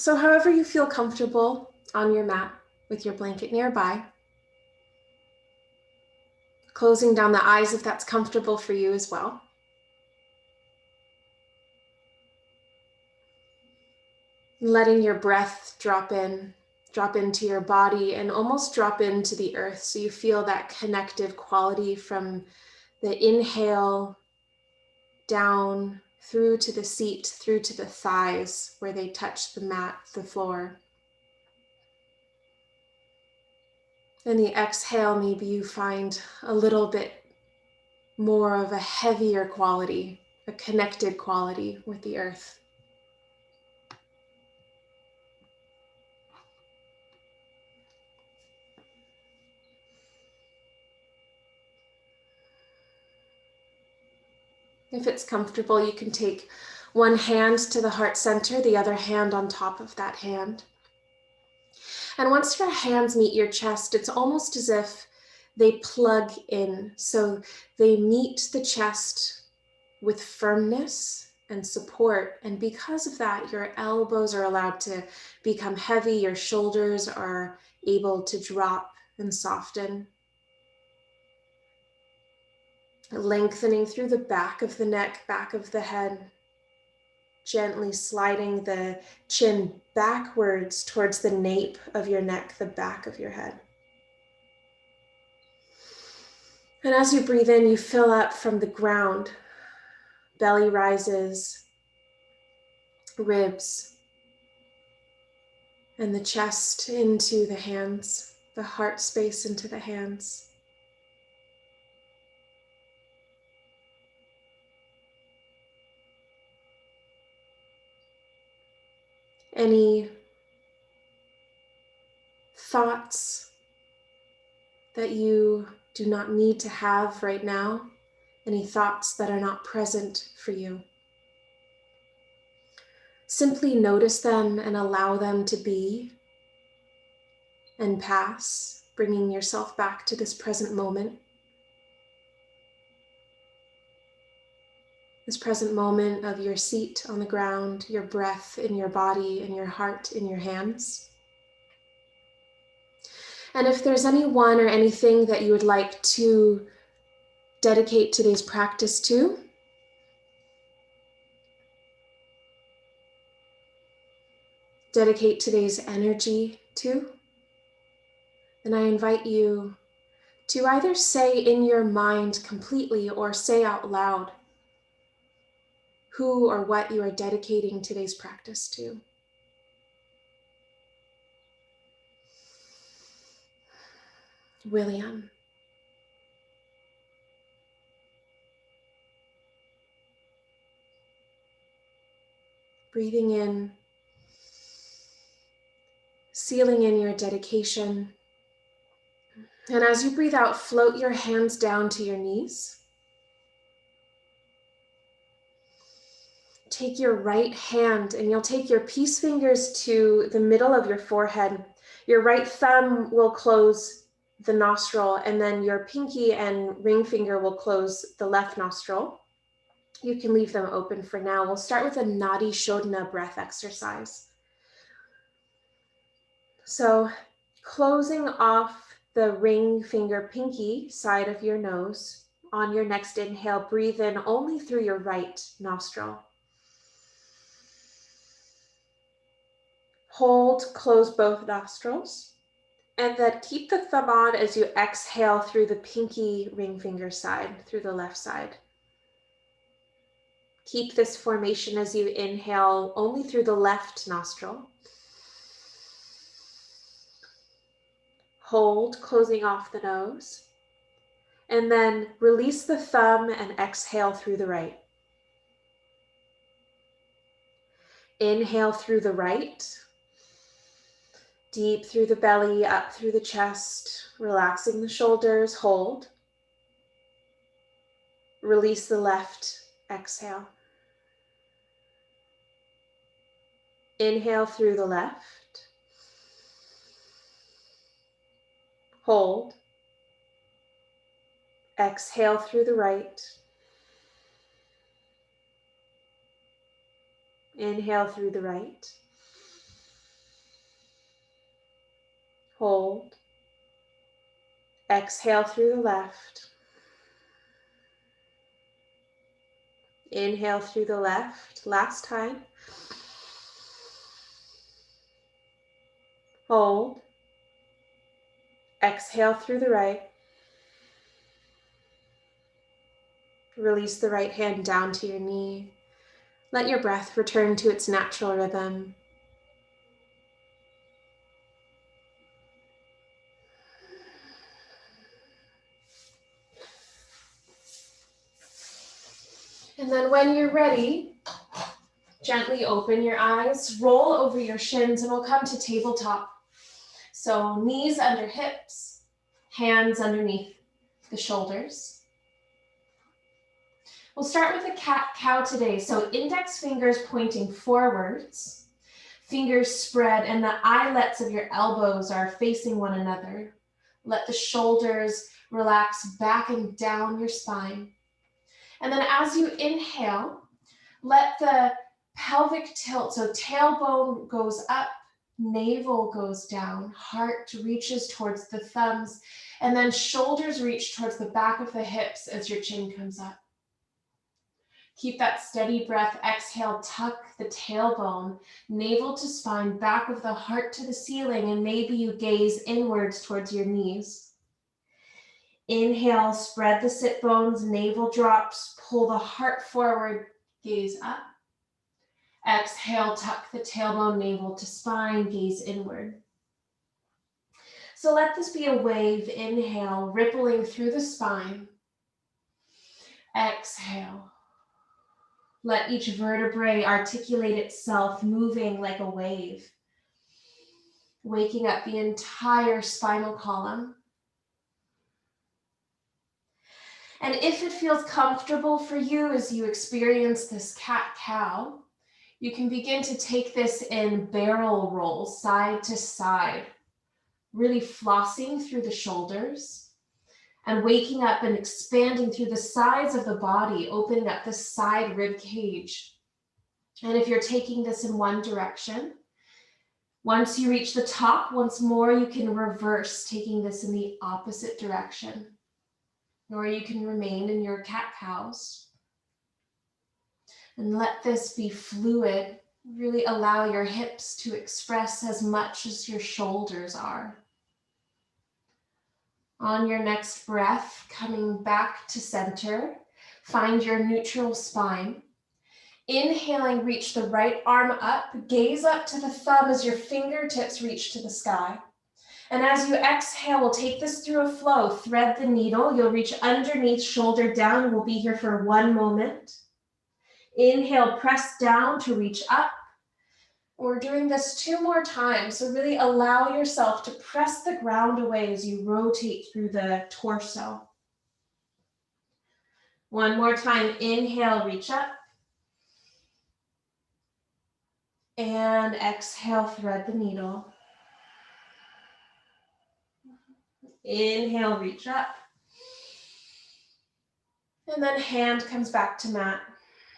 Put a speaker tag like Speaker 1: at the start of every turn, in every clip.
Speaker 1: So however you feel comfortable on your mat with your blanket nearby, closing down the eyes if that's comfortable for you as well. Letting your breath drop into your body and almost drop into the earth so you feel that connective quality from the inhale down through to the seat, through to the thighs where they touch the mat, the floor. And the exhale, maybe you find a little bit more of a heavier quality, a connected quality with the earth. If it's comfortable, you can take one hand to the heart center, the other hand on top of that hand. And once your hands meet your chest, it's almost as if they plug in. So they meet the chest with firmness and support. And because of that, your elbows are allowed to become heavy. Your shoulders are able to drop and soften. Lengthening through the back of the neck, back of the head. Gently sliding the chin backwards towards the nape of your neck, the back of your head. And as you breathe in, you fill up from the ground. Belly rises, ribs, and the chest into the hands, the heart space into the hands. Any thoughts that you do not need to have right now? Any thoughts that are not present for you? Simply notice them and allow them to be and pass, bringing yourself back to this present moment. This present moment of your seat on the ground, your breath in your body, and your heart in your hands. And if there's anyone or anything that you would like to dedicate today's practice to, dedicate today's energy to, then I invite you to either say in your mind completely or say out loud who or what you are dedicating today's practice to. William. Breathing in, sealing in your dedication. And as you breathe out, float your hands down to your knees. Take your right hand and you'll take your peace fingers to the middle of your forehead. Your right thumb will close the nostril, and then your pinky and ring finger will close the left nostril. You can leave them open for now. We'll start with a Nadi Shodhana breath exercise. So closing off the ring finger pinky side of your nose, on your next inhale, breathe in only through your right nostril. Hold, close both nostrils, and then keep the thumb on as you exhale through the pinky ring finger side, through the left side. Keep this formation as you inhale only through the left nostril. Hold, closing off the nose, and then release the thumb and exhale through the right. Inhale through the right, deep through the belly, up through the chest, relaxing the shoulders, hold. Release the left, exhale. Inhale through the left, hold. Exhale through the right. Inhale through the right. Hold. Exhale through the left. Inhale through the left. Last time. Hold. Exhale through the right. Release the right hand down to your knee. Let your breath return to its natural rhythm. And then when you're ready, gently open your eyes, roll over your shins, and we'll come to tabletop. So knees under hips, hands underneath the shoulders. We'll start with a cat-cow today. So index fingers pointing forwards, fingers spread, and the eyelets of your elbows are facing one another. Let the shoulders relax back and down your spine. And then as you inhale, let the pelvic tilt, so tailbone goes up, navel goes down, heart reaches towards the thumbs, and then shoulders reach towards the back of the hips as your chin comes up. Keep that steady breath. Exhale, tuck the tailbone, navel to spine, back of the heart to the ceiling, and maybe you gaze inwards towards your knees. Inhale, spread the sit bones, navel drops, pull the heart forward, gaze up. Exhale, tuck the tailbone, navel to spine, gaze inward. So let this be a wave. Inhale, rippling through the spine. Exhale. Let each vertebrae articulate itself, moving like a wave, waking up the entire spinal column. And if it feels comfortable for you as you experience this cat-cow, you can begin to take this in barrel rolls, side to side, really flossing through the shoulders and waking up and expanding through the sides of the body, opening up the side rib cage. And if you're taking this in one direction, once you reach the top, once more, you can reverse, taking this in the opposite direction. Or you can remain in your cat-cows. And let this be fluid. Really allow your hips to express as much as your shoulders are. On your next breath, coming back to center, find your neutral spine. Inhaling, reach the right arm up, gaze up to the thumb as your fingertips reach to the sky. And as you exhale, we'll take this through a flow. Thread the needle. You'll reach underneath, shoulder down. We'll be here for 1 moment. Inhale, press down to reach up. We're doing this 2 more times. So really allow yourself to press the ground away as you rotate through the torso. 1 more time. Inhale, reach up. And exhale, thread the needle. Inhale, reach up. And then hand comes back to mat.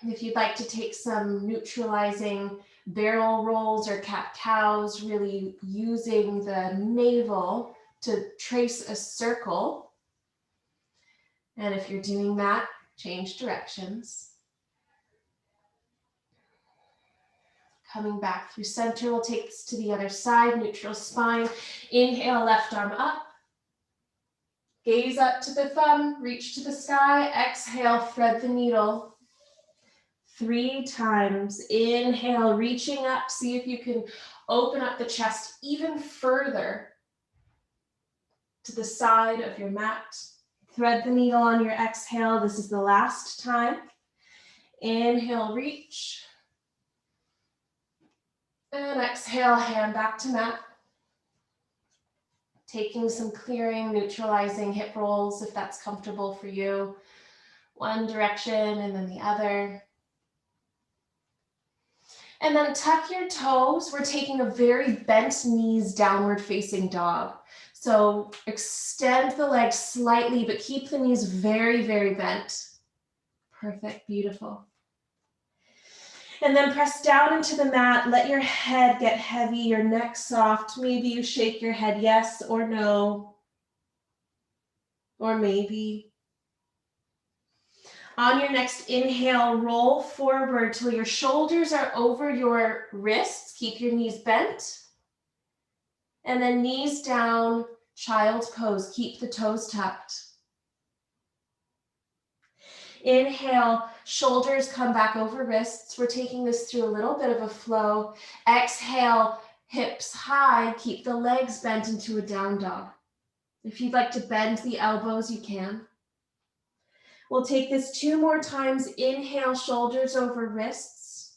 Speaker 1: If you'd like to take some neutralizing barrel rolls or cat-cows, really using the navel to trace a circle. And if you're doing that, change directions. Coming back through center, we'll take this to the other side, neutral spine. Inhale, left arm up. Gaze up to the thumb, reach to the sky. Exhale, thread the needle. 3 times. Inhale, reaching up. See if you can open up the chest even further to the side of your mat. Thread the needle on your exhale. This is the last time. Inhale, reach. And exhale, hand back to mat. Taking some clearing, neutralizing hip rolls if that's comfortable for you. 1 direction and then the other. And then tuck your toes. We're taking a very bent knees, downward facing dog. So extend the legs slightly, but keep the knees very, very bent. Perfect, beautiful. And then press down into the mat. Let your head get heavy, your neck soft. Maybe you shake your head yes or no, or maybe. On your next inhale, roll forward till your shoulders are over your wrists. Keep your knees bent. And then knees down, child's pose. Keep the toes tucked. Inhale, shoulders come back over wrists. We're taking this through a little bit of a flow. Exhale, hips high. Keep the legs bent into a down dog. If you'd like to bend the elbows, you can. We'll take this 2 more times. Inhale, shoulders over wrists.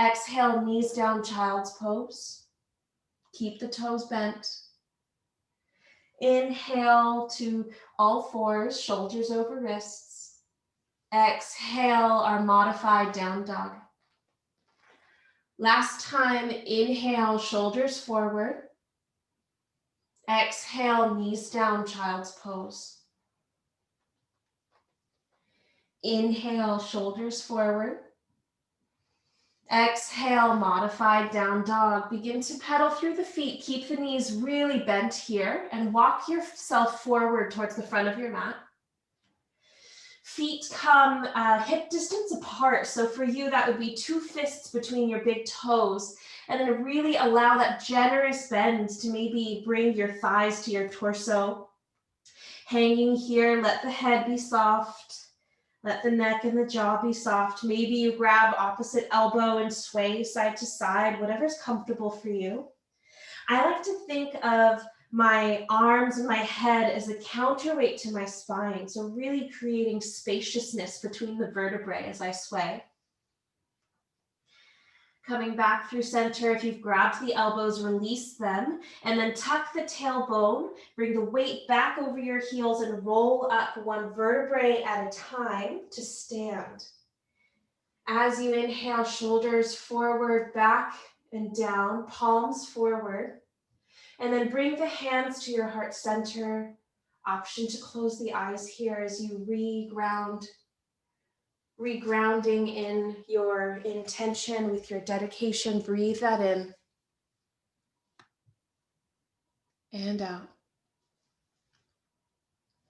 Speaker 1: Exhale, knees down, child's pose. Keep the toes bent. Inhale to all fours, shoulders over wrists. Exhale, our modified down dog. Last time, inhale, shoulders forward. Exhale, knees down, child's pose. Inhale, shoulders forward. Exhale, modified down dog. Begin to pedal through the feet. Keep the knees really bent here and walk yourself forward towards the front of your mat. Feet come hip distance apart. So for you, that would be 2 fists between your big toes. And then really allow that generous bend to maybe bring your thighs to your torso. Hanging here, let the head be soft. Let the neck and the jaw be soft. Maybe you grab opposite elbow and sway side to side, whatever's comfortable for you. I like to think of my arms and my head as a counterweight to my spine. So really creating spaciousness between the vertebrae as I sway. Coming back through center, if you've grabbed the elbows, release them, and then tuck the tailbone, bring the weight back over your heels and roll up 1 vertebrae at a time to stand. As you inhale, shoulders forward, back and down, palms forward, and then bring the hands to your heart center. Option to close the eyes here as you regrounding in your intention with your dedication. Breathe that in and out.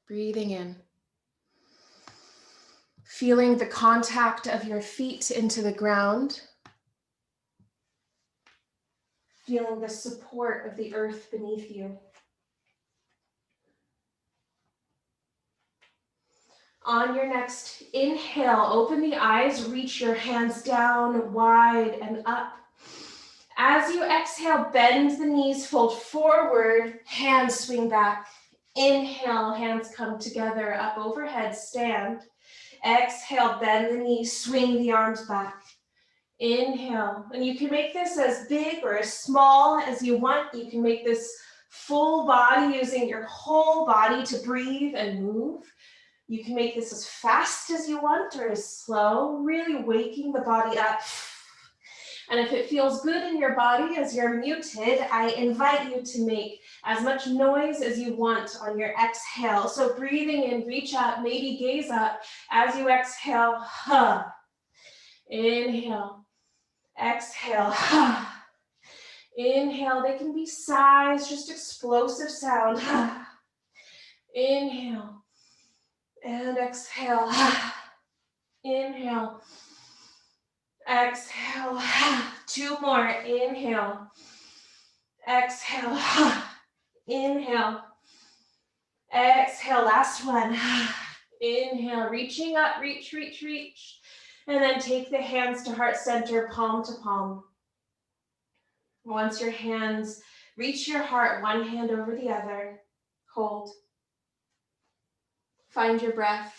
Speaker 1: Breathing in. Feeling the contact of your feet into the ground. Feeling the support of the earth beneath you. On your next inhale, open the eyes, reach your hands down, wide and up. As you exhale, bend the knees, fold forward, hands swing back. Inhale, hands come together, up overhead, stand. Exhale, bend the knees, swing the arms back. Inhale, and you can make this as big or as small as you want. You can make this full body, using your whole body to breathe and move. You can make this as fast as you want or as slow, really waking the body up. And if it feels good in your body as you're muted, I invite you to make as much noise as you want on your exhale. So breathing in, reach up, maybe gaze up. As you exhale, inhale, exhale, inhale. They can be sighs, just explosive sound. Inhale. And exhale, inhale, exhale, 2 more, inhale, exhale, inhale, exhale, last one, inhale, reaching up, reach, and then take the hands to heart center, palm to palm. Once your hands reach your heart, 1 hand over the other, hold. Find your breath.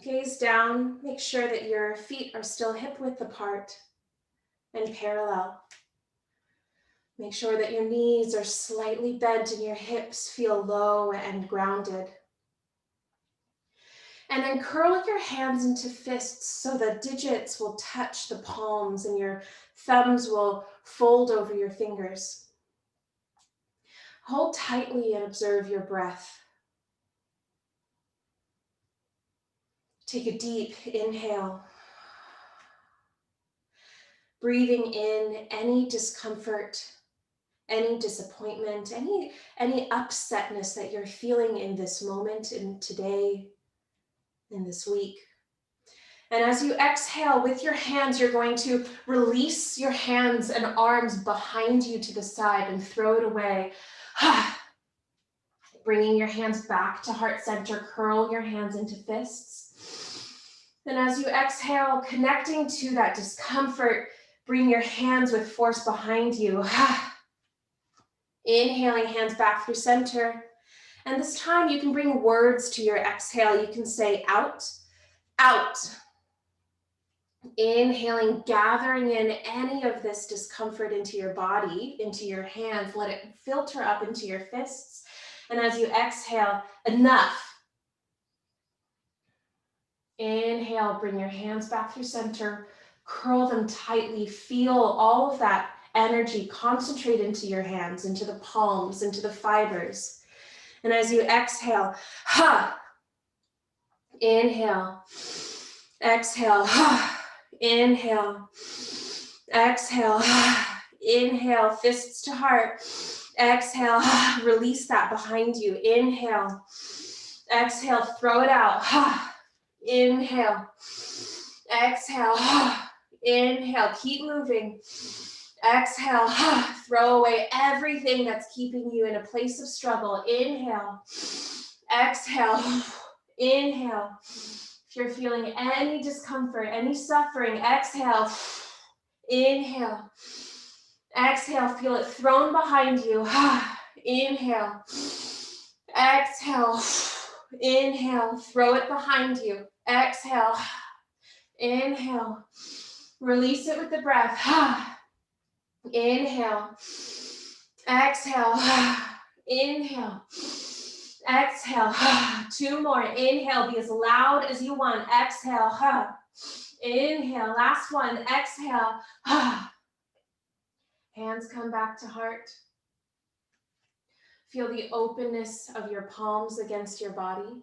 Speaker 1: Gaze down. Make sure that your feet are still hip width apart and parallel. Make sure that your knees are slightly bent and your hips feel low and grounded. And then curl your hands into fists so the digits will touch the palms and your thumbs will fold over your fingers. Hold tightly and observe your breath. Take a deep inhale. Breathing in any discomfort, any disappointment, any upsetness that you're feeling in this moment, in today, in this week. And as you exhale with your hands, you're going to release your hands and arms behind you to the side and throw it away. Bringing your hands back to heart center, curl your hands into fists. Then as you exhale, connecting to that discomfort, bring your hands with force behind you. Inhaling, hands back through center. And this time you can bring words to your exhale. You can say out, out. Inhaling, gathering in any of this discomfort into your body, into your hands. Let it filter up into your fists. And as you exhale, enough. Inhale, bring your hands back through center. Curl them tightly. Feel all of that energy concentrate into your hands, into the palms, into the fibers. And as you exhale, inhale, exhale, inhale, exhale, inhale, fists to heart, exhale, release that behind you, inhale, exhale, throw it out, inhale, exhale, inhale, keep moving, exhale, throw away everything that's keeping you in a place of struggle, inhale, exhale, inhale. If you're feeling any discomfort, any suffering, exhale, inhale, exhale, feel it thrown behind you, inhale, exhale, inhale, throw it behind you, exhale, inhale, release it with the breath, inhale, exhale, inhale, exhale, 2 more, inhale, be as loud as you want, exhale, inhale, last one, exhale, hands come back to heart, feel the openness of your palms against your body,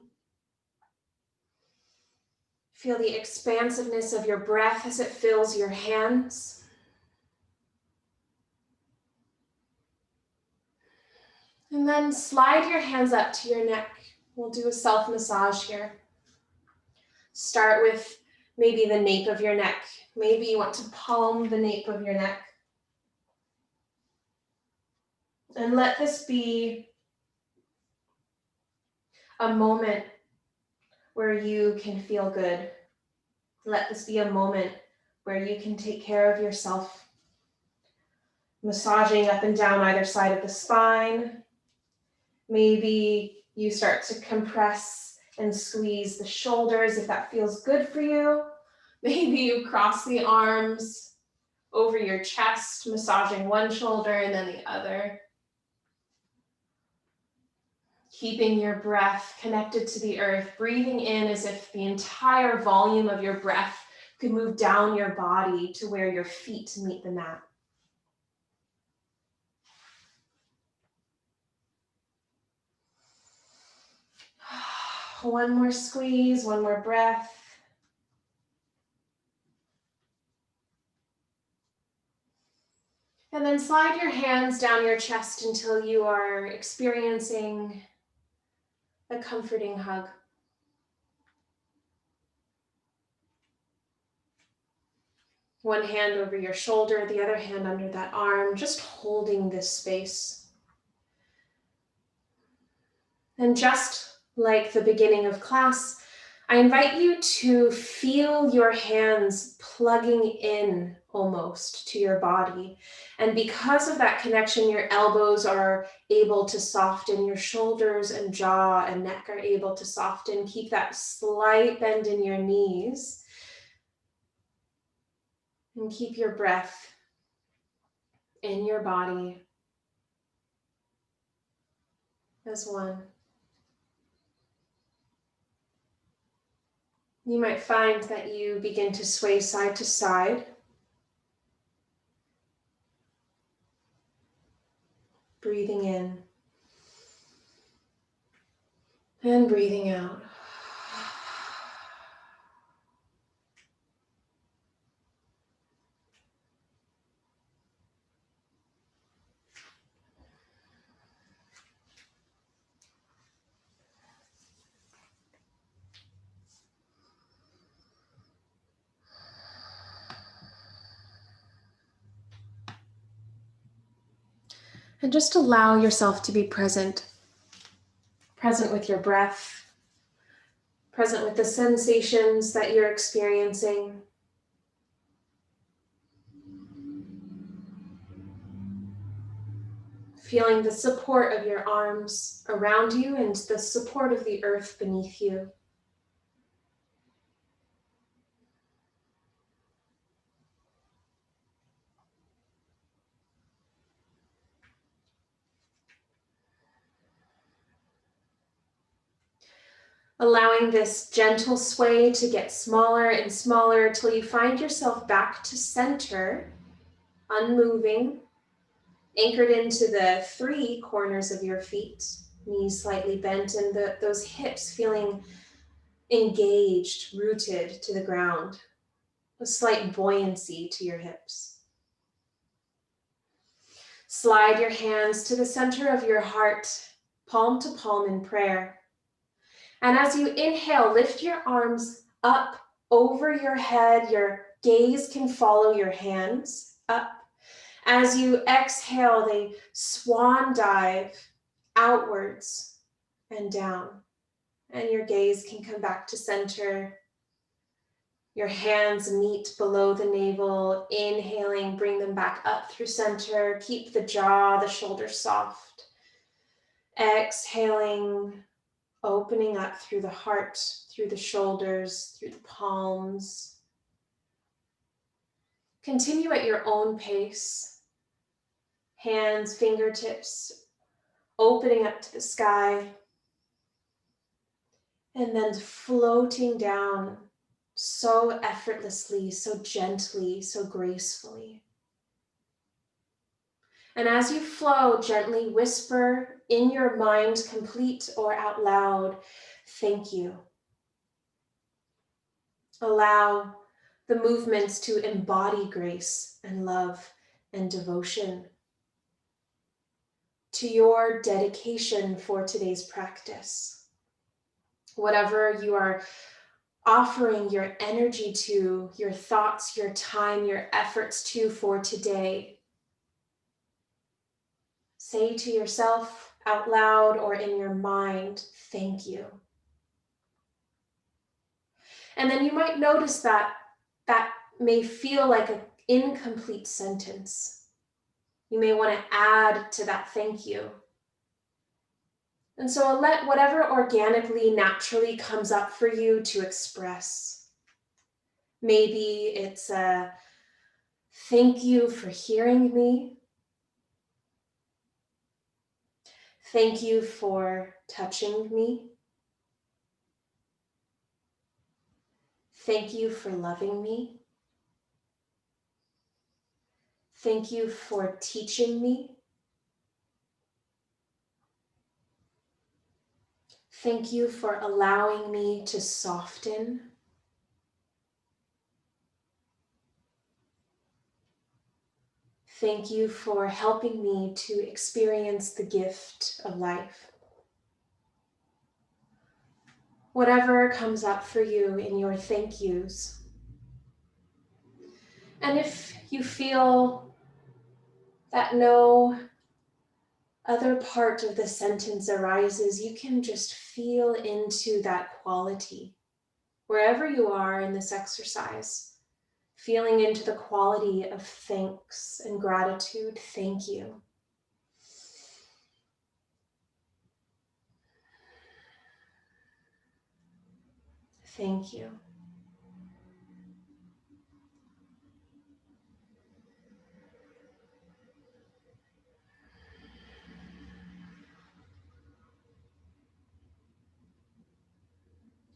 Speaker 1: feel the expansiveness of your breath as it fills your hands. And then slide your hands up to your neck. We'll do a self-massage here. Start with maybe the nape of your neck. Maybe you want to palm the nape of your neck. And let this be a moment where you can feel good. Let this be a moment where you can take care of yourself. Massaging up and down either side of the spine. Maybe you start to compress and squeeze the shoulders if that feels good for you. Maybe you cross the arms over your chest, massaging one shoulder and then the other. Keeping your breath connected to the earth, breathing in as if the entire volume of your breath could move down your body to where your feet meet the mat. One more squeeze, one more breath. And then slide your hands down your chest until you are experiencing a comforting hug. One hand over your shoulder, the other hand under that arm, just holding this space. And just like the beginning of class, I invite you to feel your hands plugging in almost to your body. And because of that connection, your elbows are able to soften, your shoulders and jaw and neck are able to soften. Keep that slight bend in your knees. And keep your breath in your body as one. You might find that you begin to sway side to side. Breathing in And breathing out. And just allow yourself to be present. Present with your breath. Present with the sensations that you're experiencing. Feeling the support of your arms around you and the support of the earth beneath you. Allowing this gentle sway to get smaller and smaller till you find yourself back to center, unmoving, anchored into the three corners of your feet, knees slightly bent, and those hips feeling engaged, rooted to the ground, a slight buoyancy to your hips. Slide your hands to the center of your heart, palm to palm in prayer. And as you inhale, lift your arms up over your head. Your gaze can follow your hands up. As you exhale, they swan dive outwards and down. And your gaze can come back to center. Your hands meet below the navel. Inhaling, bring them back up through center. Keep the jaw, the shoulders soft. Exhaling, opening up through the heart, through the shoulders, through the palms. Continue at your own pace. Hands, fingertips, opening up to the sky. And then floating down so effortlessly, so gently, so gracefully. And as you flow, gently whisper in your mind, complete or out loud, thank you. Allow the movements to embody grace and love and devotion to your dedication for today's practice. Whatever you are offering your energy to, your thoughts, your time, your efforts to for today, say to yourself out loud or in your mind, thank you. And then you might notice that that may feel like an incomplete sentence. You may want to add to that thank you. And so let whatever organically, naturally comes up for you to express. Maybe it's a thank you for hearing me. Thank you for touching me. Thank you for loving me. Thank you for teaching me. Thank you for allowing me to soften. Thank you for helping me to experience the gift of life. Whatever comes up for you in your thank yous. And if you feel that no other part of the sentence arises, you can just feel into that quality. Wherever you are in this exercise, feeling into the quality of thanks and gratitude. Thank you. Thank you.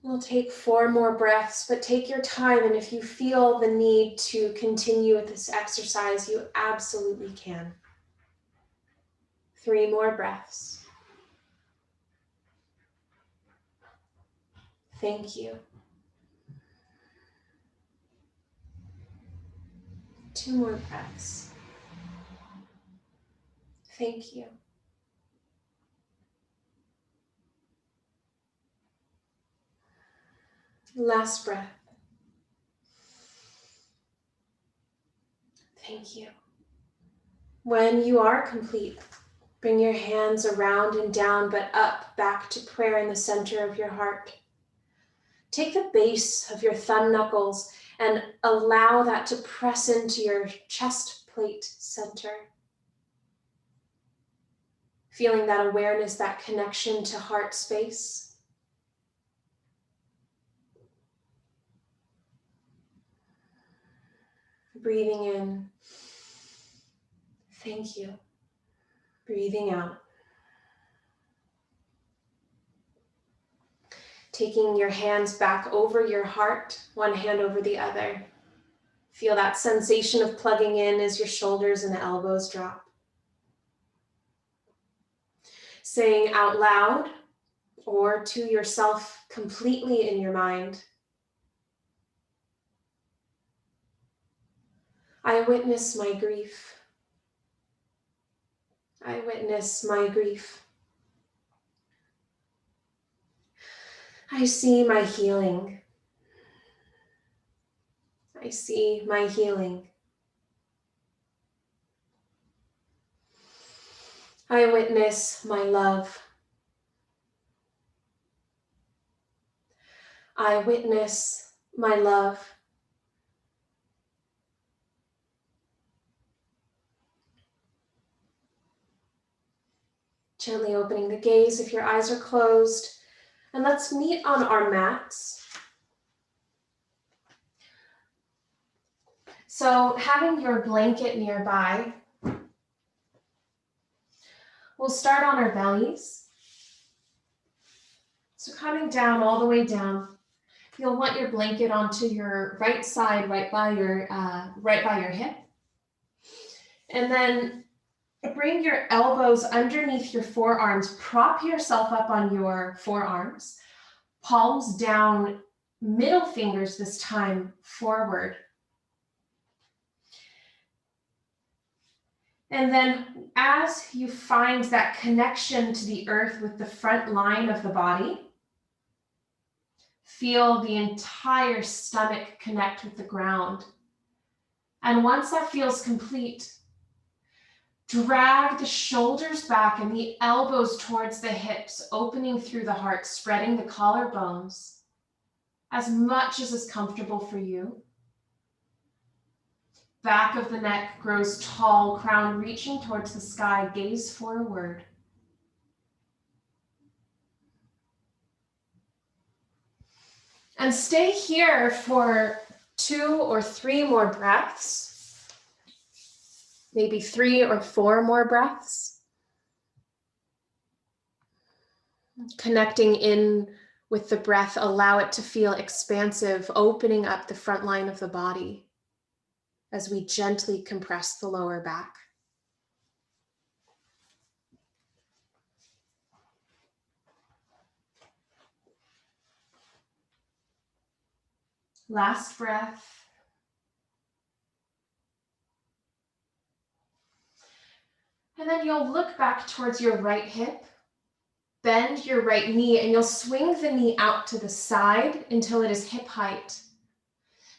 Speaker 1: We'll take 4 more breaths, but take your time. And if you feel the need to continue with this exercise, you absolutely can. 3 more breaths. Thank you. 2 more breaths. Thank you. Last breath. Thank you. When you are complete, bring your hands around and down, but up, back to prayer in the center of your heart. Take the base of your thumb knuckles and allow that to press into your chest plate center. Feeling that awareness, that connection to heart space. Breathing in. Thank you. Breathing out. Taking your hands back over your heart, one hand over the other. Feel that sensation of plugging in as your shoulders and elbows drop. Saying out loud or to yourself completely in your mind, I witness my grief. I witness my grief. I see my healing. I see my healing. I witness my love. I witness my love. Gently opening the gaze if your eyes are closed. And let's meet on our mats. So having your blanket nearby, we'll start on our bellies. So coming down, all the way down, you'll want your blanket onto your right side, right by your hip. And then bring your elbows underneath your forearms. Prop yourself up on your forearms. Palms down, middle fingers this time forward. And then as you find that connection to the earth with the front line of the body, feel the entire stomach connect with the ground. And once that feels complete, drag the shoulders back and the elbows towards the hips, opening through the heart, spreading the collarbones as much as is comfortable for you. Back of the neck grows tall, crown reaching towards the sky, gaze forward. And stay here for 2 or 3 more breaths. Maybe 3 or 4 more breaths. Connecting in with the breath, allow it to feel expansive, opening up the front line of the body as we gently compress the lower back. Last breath. And then you'll look back towards your right hip, bend your right knee, and you'll swing the knee out to the side until it is hip height.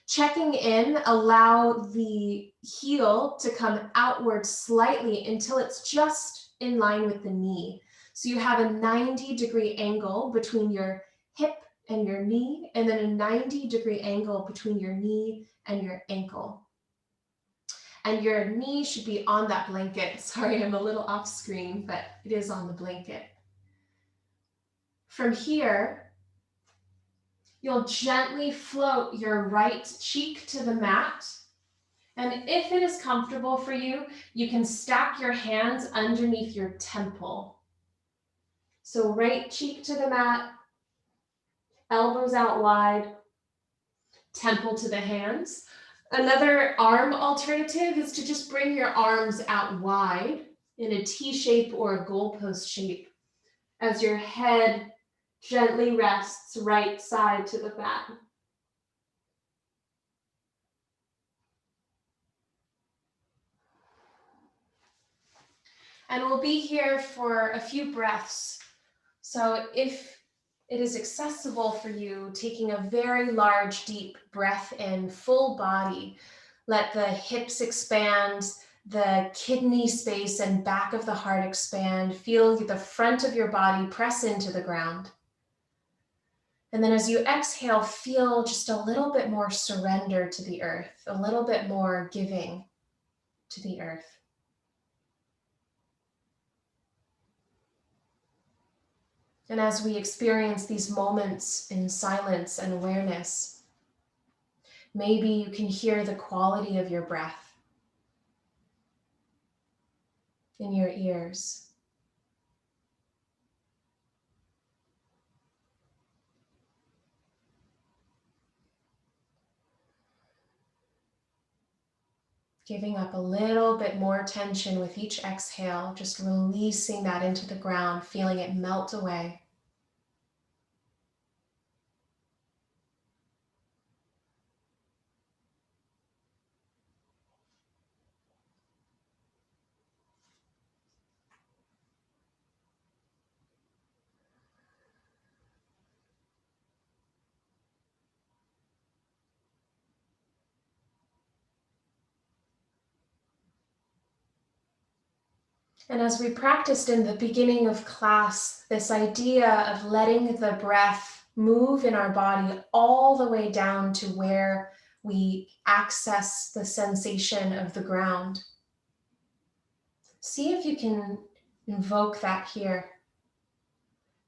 Speaker 1: Checking in, allow the heel to come outward slightly until it's just in line with the knee. So you have a 90-degree angle between your hip and your knee, and then a 90-degree angle between your knee and your ankle. And your knee should be on that blanket. Sorry, I'm a little off screen, but it is on the blanket. From here, you'll gently float your right cheek to the mat. And if it is comfortable for you, you can stack your hands underneath your temple. So right cheek to the mat, elbows out wide, temple to the hands. Another arm alternative is to just bring your arms out wide in a T shape or a goalpost shape as your head Gently rests right side to the mat. And we'll be here for a few breaths. So if it is accessible for you, taking a very large, deep breath in, full body, let the hips expand, the kidney space and back of the heart expand. Feel the front of your body press into the ground. And then as you exhale, feel just a little bit more surrender to the earth, a little bit more giving to the earth. And as we experience these moments in silence and awareness, maybe you can hear the quality of your breath in your ears. Giving up a little bit more tension with each exhale, just releasing that into the ground, feeling it melt away. And as we practiced in the beginning of class, this idea of letting the breath move in our body all the way down to where we access the sensation of the ground. See if you can invoke that here.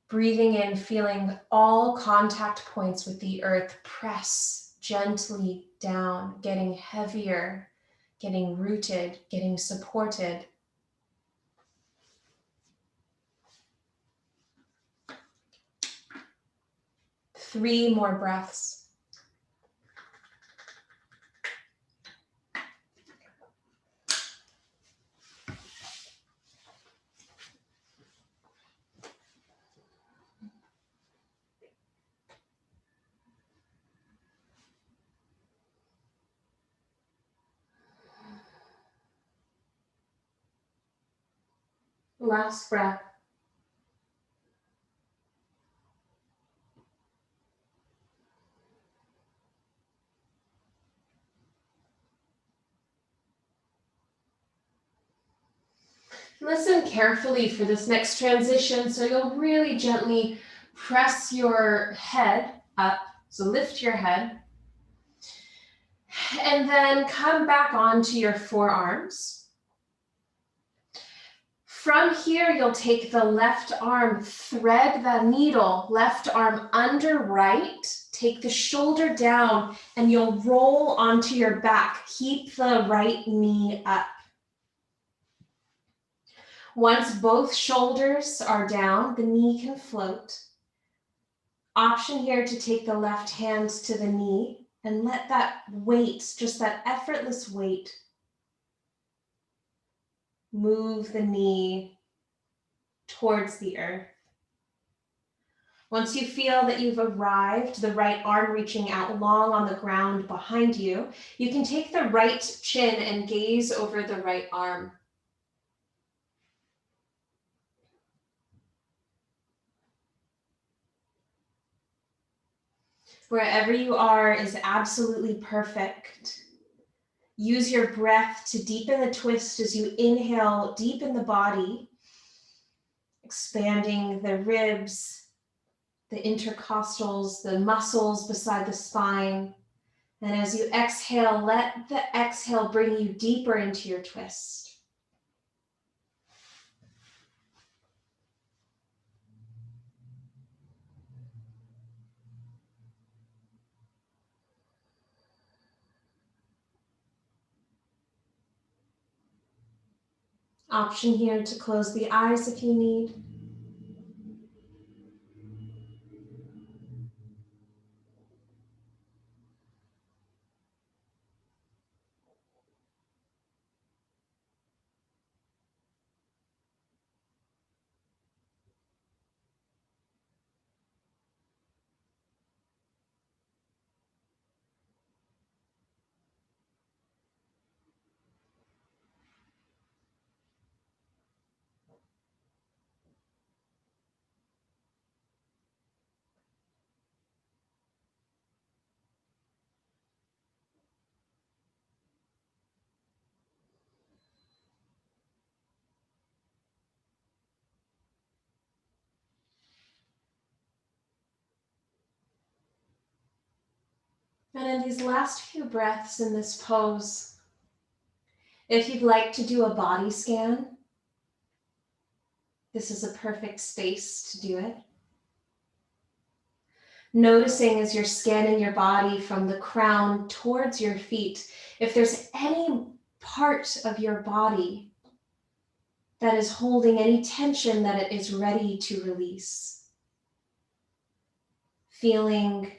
Speaker 1: Breathing in, feeling all contact points with the earth press gently down, getting heavier, getting rooted, getting supported. 3 more breaths. Last breath. Listen carefully for this next transition, so you'll really gently press your head up, so lift your head, and then come back onto your forearms. From here, you'll take the left arm, thread the needle, left arm under right, take the shoulder down, and you'll roll onto your back. Keep the right knee up. Once both shoulders are down, the knee can float. Option here to take the left hand to the knee and let that weight, just that effortless weight, move the knee towards the earth. Once you feel that you've arrived, the right arm reaching out long on the ground behind you, you can take the right chin and gaze over the right arm. Wherever you are is absolutely perfect. Use your breath to deepen the twist as you inhale, deepen the body, expanding the ribs, the intercostals, the muscles beside the spine. And as you exhale, let the exhale bring you deeper into your twist. Option here to close the eyes if you need. And in these last few breaths in this pose, if you'd like to do a body scan, this is a perfect space to do it. Noticing as you're scanning your body from the crown towards your feet, if there's any part of your body that is holding any tension that it is ready to release. Feeling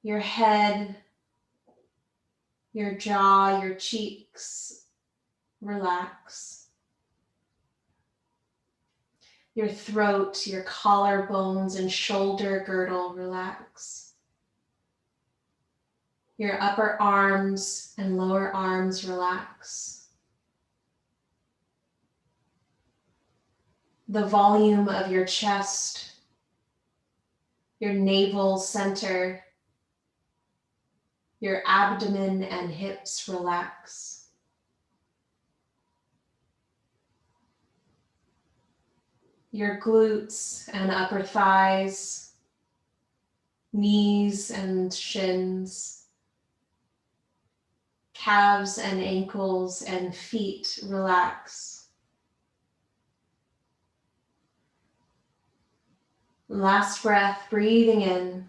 Speaker 1: your head, your jaw, your cheeks relax. Your throat, your collarbones and shoulder girdle relax. Your upper arms and lower arms relax. The volume of your chest, your navel center, your abdomen and hips relax. Your glutes and upper thighs, knees and shins, calves and ankles and feet relax. Last breath, breathing in.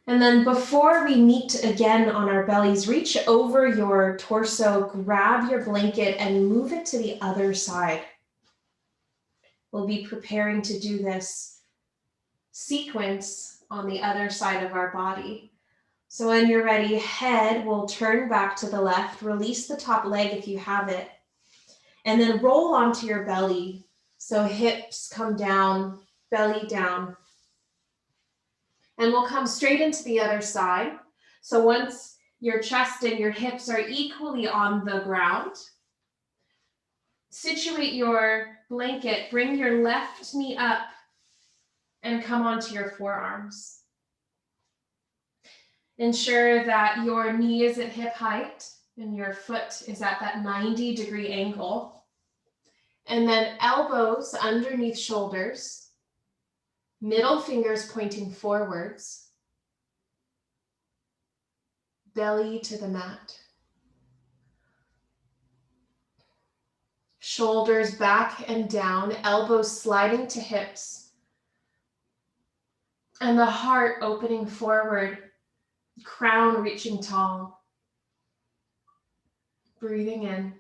Speaker 1: And then before we meet again on our bellies, reach over your torso, grab your blanket and move it to the other side. We'll be preparing to do this sequence on the other side of our body. So when you're ready, head will turn back to the left, release the top leg if you have it, and then roll onto your belly. So hips come down, belly down. And we'll come straight into the other side. So once your chest and your hips are equally on the ground, situate your blanket, bring your left knee up and come onto your forearms. Ensure that your knee is at hip height and your foot is at that 90-degree angle. And then elbows underneath shoulders. Middle fingers pointing forwards, belly to the mat. Shoulders back and down, elbows sliding to hips. And the heart opening forward, crown reaching tall. Breathing in.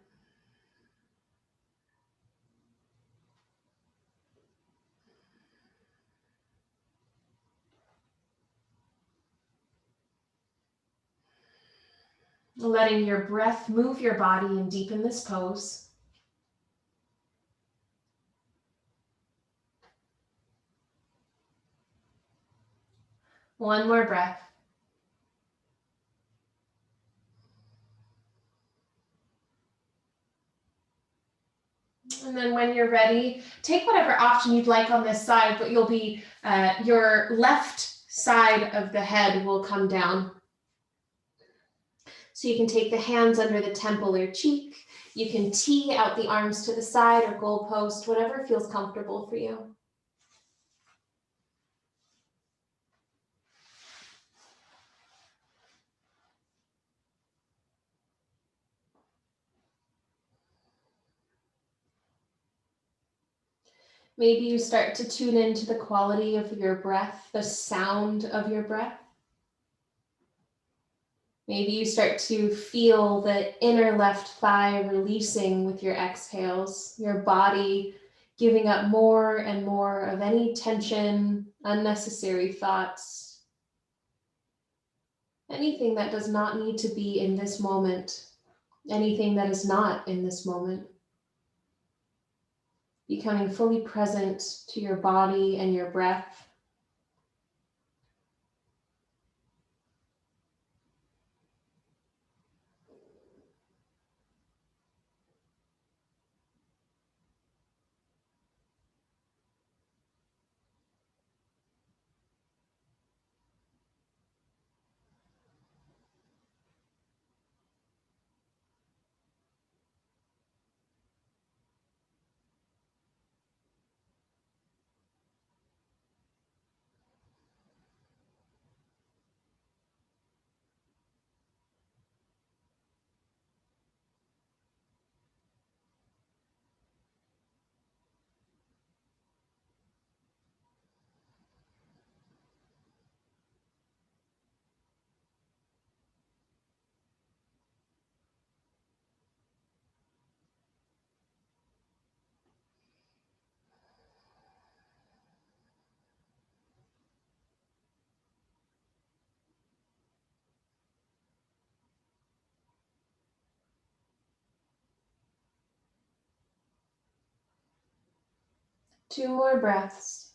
Speaker 1: Letting your breath move your body and deepen this pose. One more breath. And then when you're ready, take whatever option you'd like on this side, but you'll be, your left side of the head will come down. So you can take the hands under the temple or cheek. You can tee out the arms to the side or goalpost, whatever feels comfortable for you. Maybe you start to tune into the quality of your breath, the sound of your breath. Maybe you start to feel the inner left thigh releasing with your exhales, your body giving up more and more of any tension, unnecessary thoughts, anything that does not need to be in this moment, anything that is not in this moment. Becoming fully present to your body and your breath. 2 more breaths.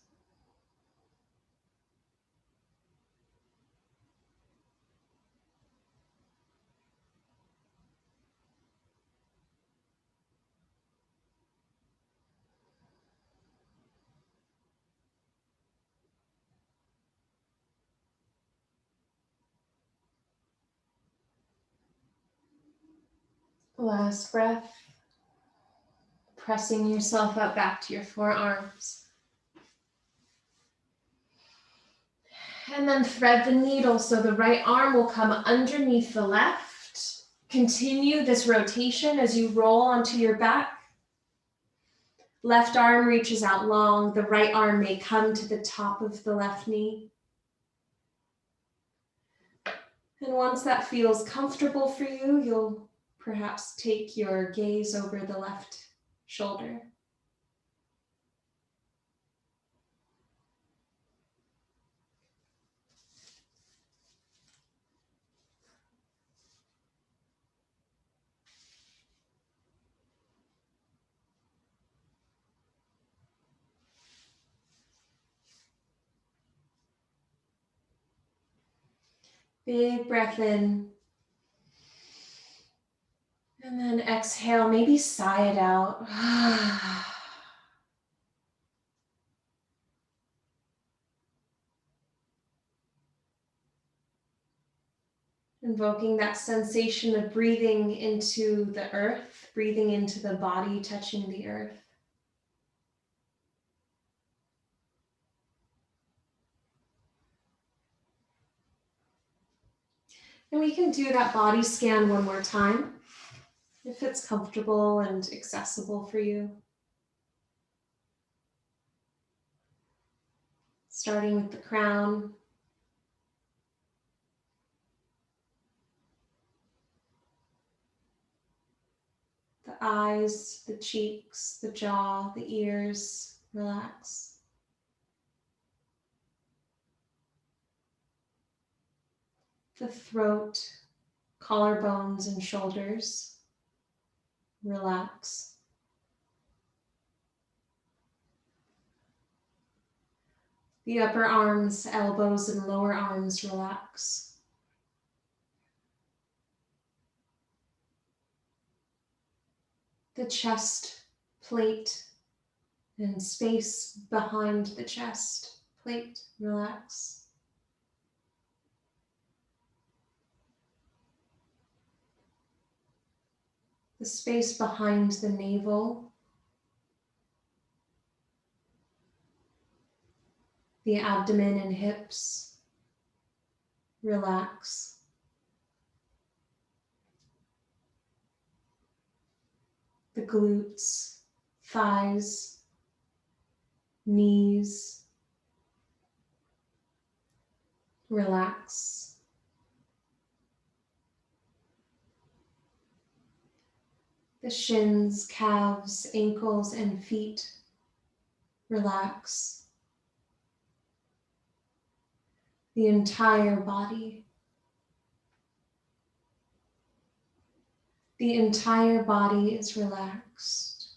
Speaker 1: Last breath. Pressing yourself up back to your forearms. And then thread the needle so the right arm will come underneath the left. Continue this rotation as you roll onto your back. Left arm reaches out long. The right arm may come to the top of the left knee. And once that feels comfortable for you, you'll perhaps take your gaze over the left shoulder. Big breath in. And then exhale, maybe sigh it out. Invoking that sensation of breathing into the earth, breathing into the body, touching the earth. And we can do that body scan one more time, if it's comfortable and accessible for you. Starting with the crown. The eyes, the cheeks, the jaw, the ears, relax. The throat, collarbones, and shoulders, relax. The upper arms, elbows, and lower arms, relax. The chest plate and space behind the chest plate, relax. The space behind the navel, the abdomen and hips, relax. The glutes, thighs, knees, relax. The shins, calves, ankles, and feet, relax. The entire body. The entire body is relaxed.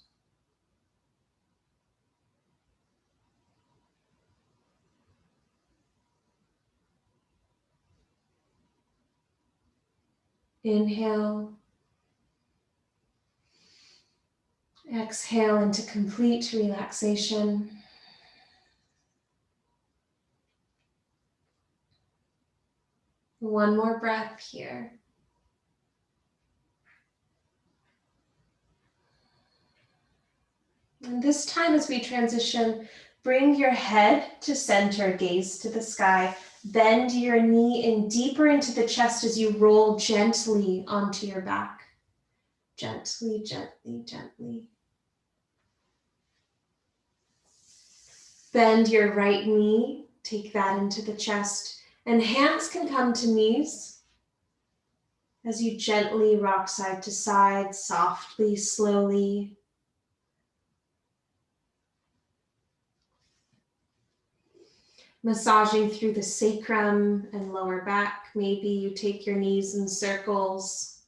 Speaker 1: Inhale. Exhale into complete relaxation. One more breath here. And this time as we transition, bring your head to center, gaze to the sky. Bend your knee in deeper into the chest as you roll gently onto your back. Gently, gently, gently. Bend your right knee, take that into the chest, and hands can come to knees as you gently rock side to side, softly, slowly. Massaging through the sacrum and lower back. Maybe you take your knees in circles,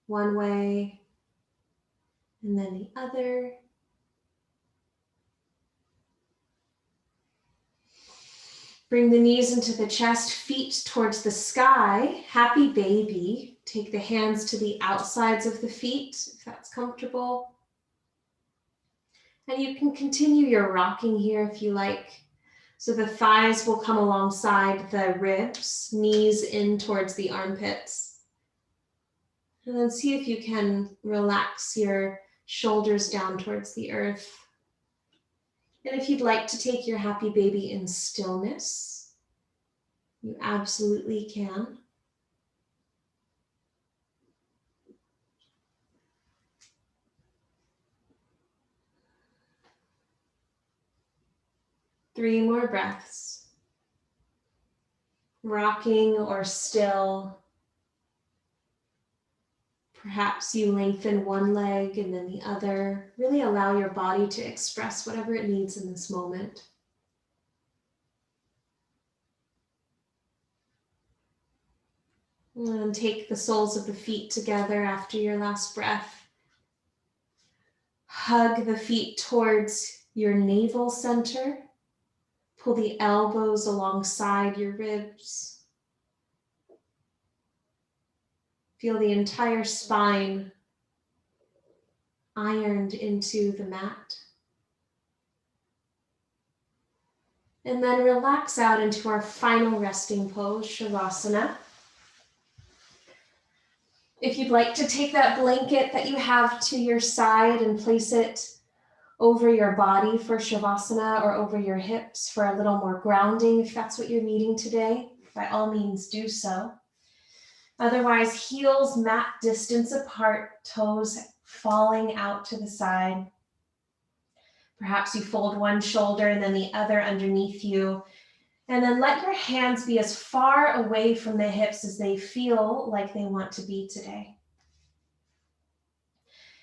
Speaker 1: one way and then the other. Bring the knees into the chest, feet towards the sky. Happy baby. Take the hands to the outsides of the feet, if that's comfortable. And you can continue your rocking here if you like. So the thighs will come alongside the ribs, knees in towards the armpits. And then see if you can relax your shoulders down towards the earth. And if you'd like to take your happy baby in stillness, you absolutely can. Three more breaths. Rocking or still. Perhaps you lengthen one leg and then the other. Really allow your body to express whatever it needs in this moment. And take the soles of the feet together after your last breath. Hug the feet towards your navel center. Pull the elbows alongside your ribs. Feel the entire spine ironed into the mat. And then relax out into our final resting pose, Shavasana. If you'd like to take that blanket that you have to your side and place it over your body for Shavasana or over your hips for a little more grounding, if that's what you're needing today, by all means do so. Otherwise, heels mat distance apart, toes falling out to the side. Perhaps you fold one shoulder and then the other underneath you. And then let your hands be as far away from the hips as they feel like they want to be today.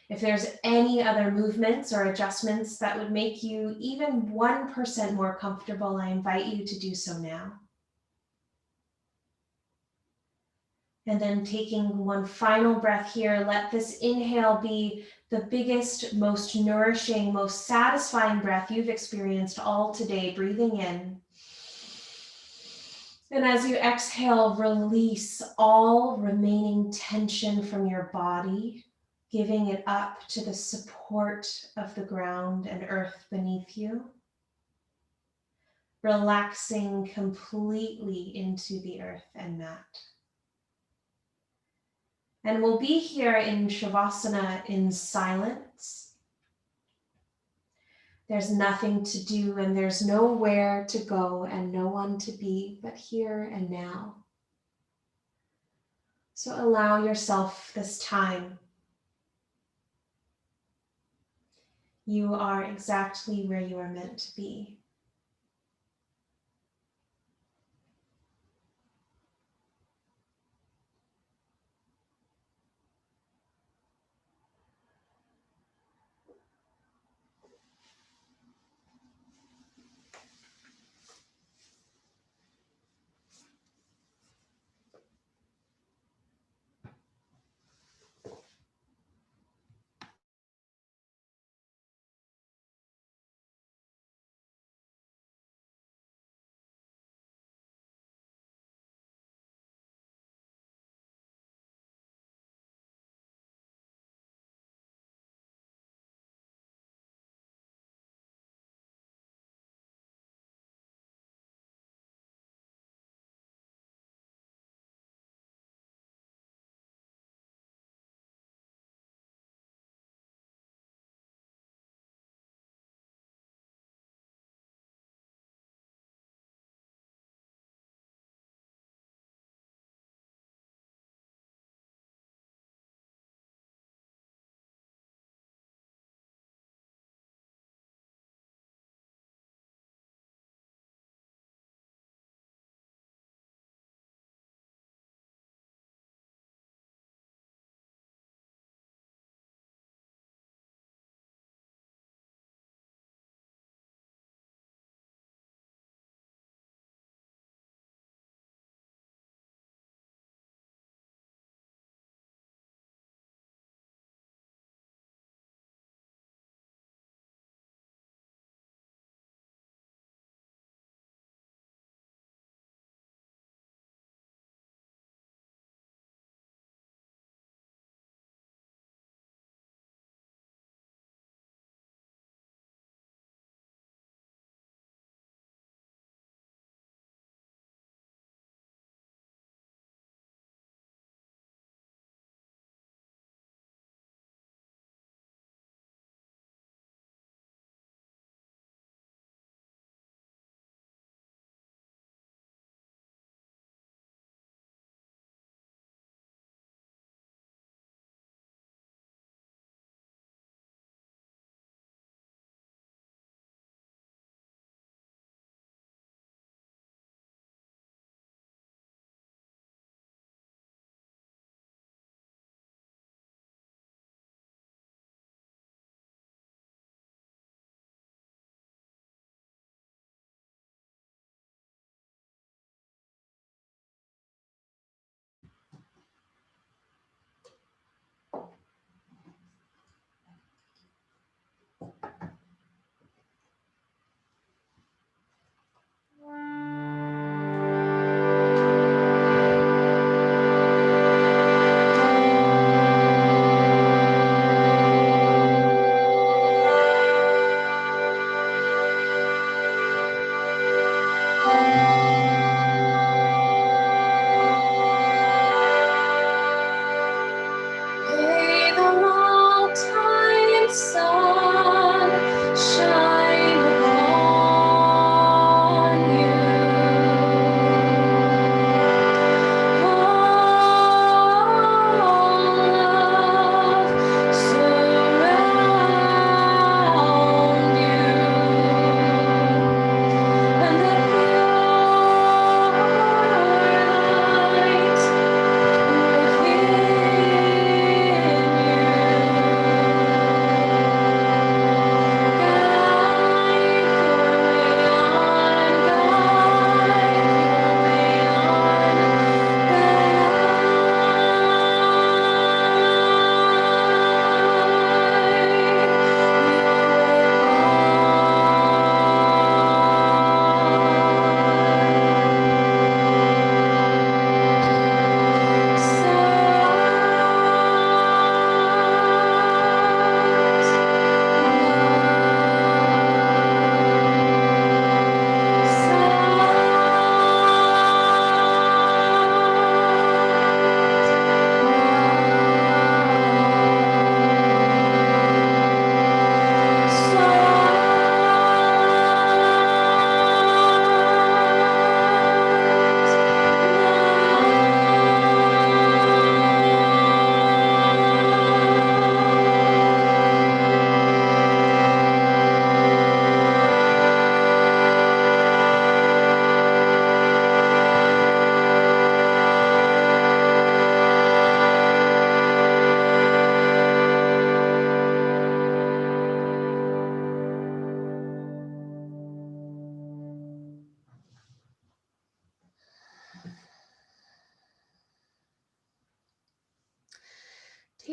Speaker 1: If there's any other movements or adjustments that would make you even 1% more comfortable, I invite you to do so now. And then taking one final breath here, let this inhale be the biggest, most nourishing, most satisfying breath you've experienced all today, breathing in. And as you exhale, release all remaining tension from your body, giving it up to the support of the ground and earth beneath you. Relaxing completely into the earth and mat. And we'll be here in Shavasana in silence. There's nothing to do and there's nowhere to go and no one to be but here and now. So allow yourself this time. You are exactly where you are meant to be.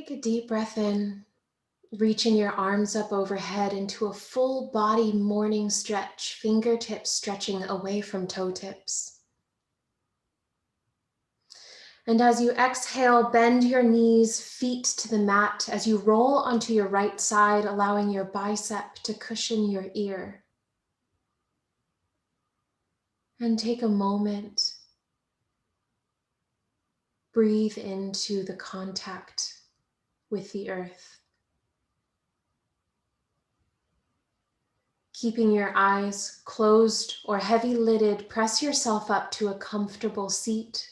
Speaker 1: Take a deep breath in, reaching your arms up overhead into a full body morning stretch, fingertips stretching away from toe tips. And as you exhale, bend your knees, feet to the mat as you roll onto your right side, allowing your bicep to cushion your ear. And take a moment. Breathe into the contact with the earth. Keeping your eyes closed or heavy-lidded, press yourself up to a comfortable seat.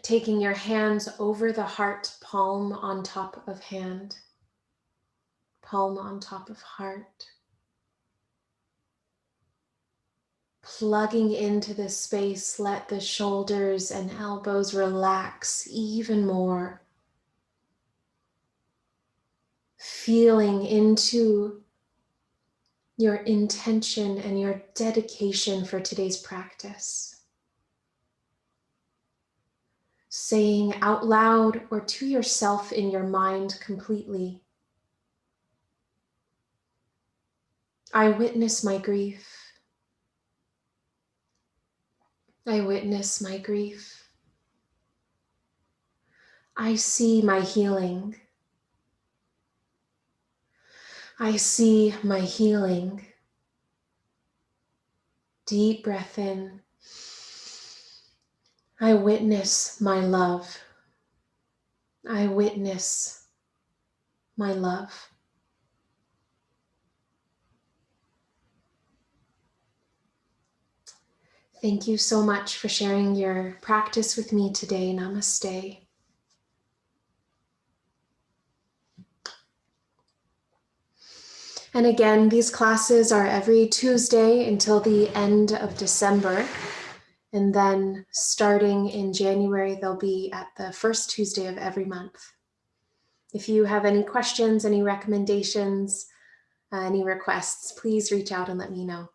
Speaker 1: Taking your hands over the heart, palm on top of hand, palm on top of heart. Plugging into this space, let the shoulders and elbows relax even more. Feeling into your intention and your dedication for today's practice. Saying out loud or to yourself in your mind completely, I witness my grief. I witness my grief. I see my healing. I see my healing. Deep breath in. I witness my love. I witness my love. Thank you so much for sharing your practice with me today. Namaste. And again, these classes are every Tuesday until the end of December. And then starting in January, they'll be at the first Tuesday of every month. If you have any questions, any recommendations, any requests, please reach out and let me know.